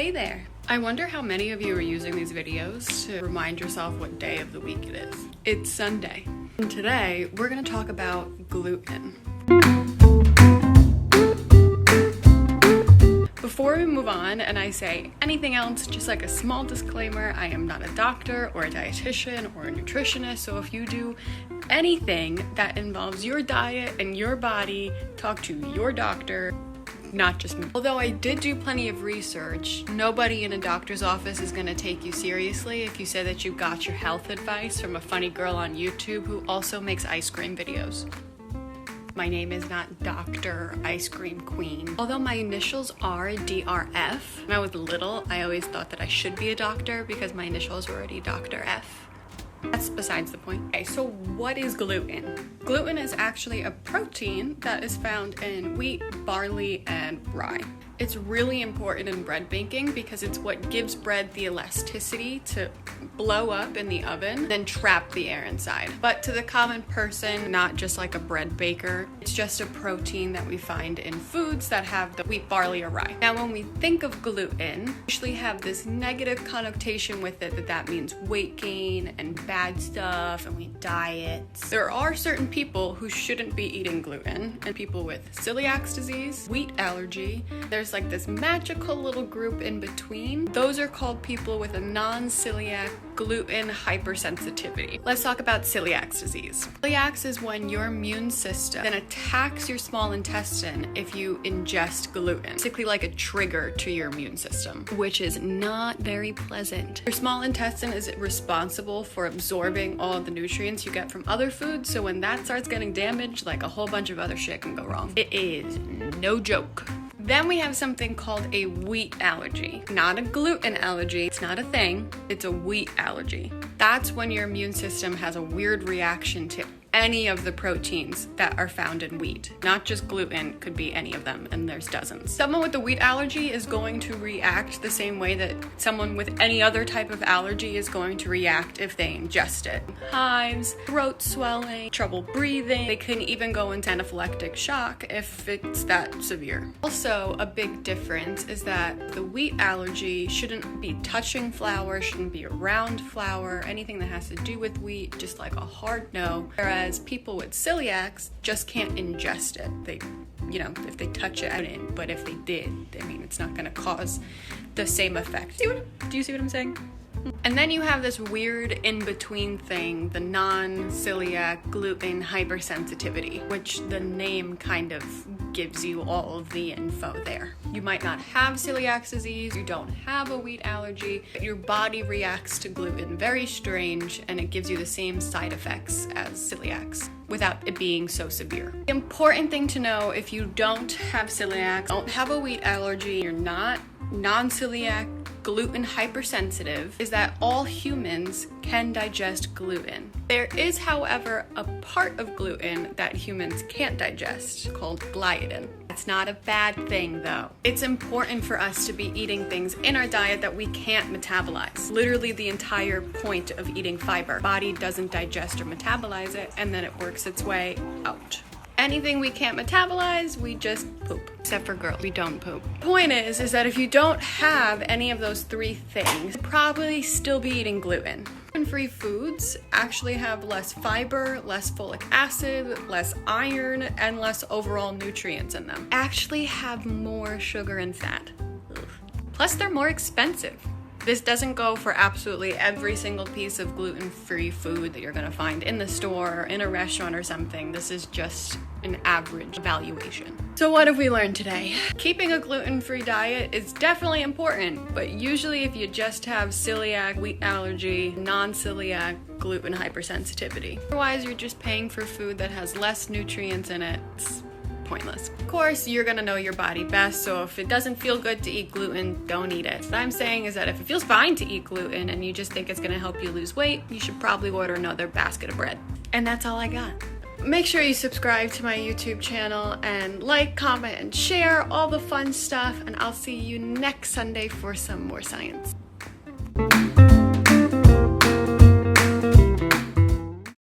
Hey there! I wonder how many of you are using these videos to remind yourself what day of the week it is. It's Sunday. And today, we're going to talk about gluten. Before we move on and I say anything else, just like a small disclaimer, I am not a doctor or a dietitian or a nutritionist, so if you do anything that involves your diet and your body, talk to your doctor, not just me. Although I did do plenty of research, nobody in a doctor's office is going to take you seriously if you say that you got your health advice from a funny girl on YouTube who also makes ice cream videos. My name is not Dr. Ice Cream Queen. Although my initials are DRF, when I was little, I always thought that I should be a doctor because my initials were already Dr. F. That's besides the point. Okay, so what is gluten? Gluten is actually a protein that is found in wheat, barley, and rye. It's really important in bread baking because it's what gives bread the elasticity to blow up in the oven, then trap the air inside. But to the common person, not just like a bread baker, it's just a protein that we find in foods that have the wheat, barley, or rye. Now, when we think of gluten, we usually have this negative connotation with it that means weight gain and bad stuff, and we diet. There are certain people who shouldn't be eating gluten, and people with celiac disease, wheat allergy. There's like this magical little group in between. Those are called people with a non-celiac gluten hypersensitivity. Let's talk about celiac disease. Celiac is when your immune system then attacks your small intestine if you ingest gluten. Basically like a trigger to your immune system, which is not very pleasant. Your small intestine is responsible for absorbing all of the nutrients you get from other foods, so when that starts getting damaged, like a whole bunch of other shit can go wrong. It is no joke. Then we have something called a wheat allergy. Not a gluten allergy, it's not a thing, it's a wheat allergy. That's when your immune system has a weird reaction to any of the proteins that are found in wheat. Not just gluten, could be any of them, and there's dozens. Someone with a wheat allergy is going to react the same way that someone with any other type of allergy is going to react if they ingest it. Hives, throat swelling, trouble breathing. They can even go into anaphylactic shock if it's that severe. Also, a big difference is that the wheat allergy shouldn't be touching flour, shouldn't be around flour, anything that has to do with wheat, just like a hard no. Whereas people with celiac just can't ingest it. They, if they touch it, I didn't, but if they did, I mean, it's not gonna cause the same effect. Do you see what I'm saying? And then you have this weird in-between thing, the non-celiac gluten hypersensitivity, which the name kind of gives you all of the info there. You might not have celiac disease, you don't have a wheat allergy, but your body reacts to gluten very strange, and it gives you the same side effects as celiac without it being so severe. The important thing to know, if you don't have celiac, don't have a wheat allergy, you're not non-celiac gluten hypersensitive, is that all humans can digest gluten. There is, however, a part of gluten that humans can't digest called gliadin. It's not a bad thing though. It's important for us to be eating things in our diet that we can't metabolize. Literally the entire point of eating fiber. Body doesn't digest or metabolize it, and then it works its way out. Anything we can't metabolize, we just poop. Except for girls, we don't poop. Point is that if you don't have any of those three things, you'll probably still be eating gluten. Gluten-free foods actually have less fiber, less folic acid, less iron, and less overall nutrients in them. Actually have more sugar and fat. Ugh. Plus, they're more expensive. This doesn't go for absolutely every single piece of gluten-free food that you're gonna find in the store or in a restaurant or something. This is just an average evaluation. So what have we learned today? Keeping a gluten-free diet is definitely important, but usually if you just have celiac, wheat allergy, non-celiac, gluten hypersensitivity. Otherwise, you're just paying for food that has less nutrients in it. It's pointless. Of course, you're gonna know your body best, so if it doesn't feel good to eat gluten, don't eat it. What I'm saying is that if it feels fine to eat gluten and you just think it's gonna help you lose weight, you should probably order another basket of bread. And that's all I got. Make sure you subscribe to my YouTube channel and like, comment, and share all the fun stuff, and I'll see you next Sunday for some more science.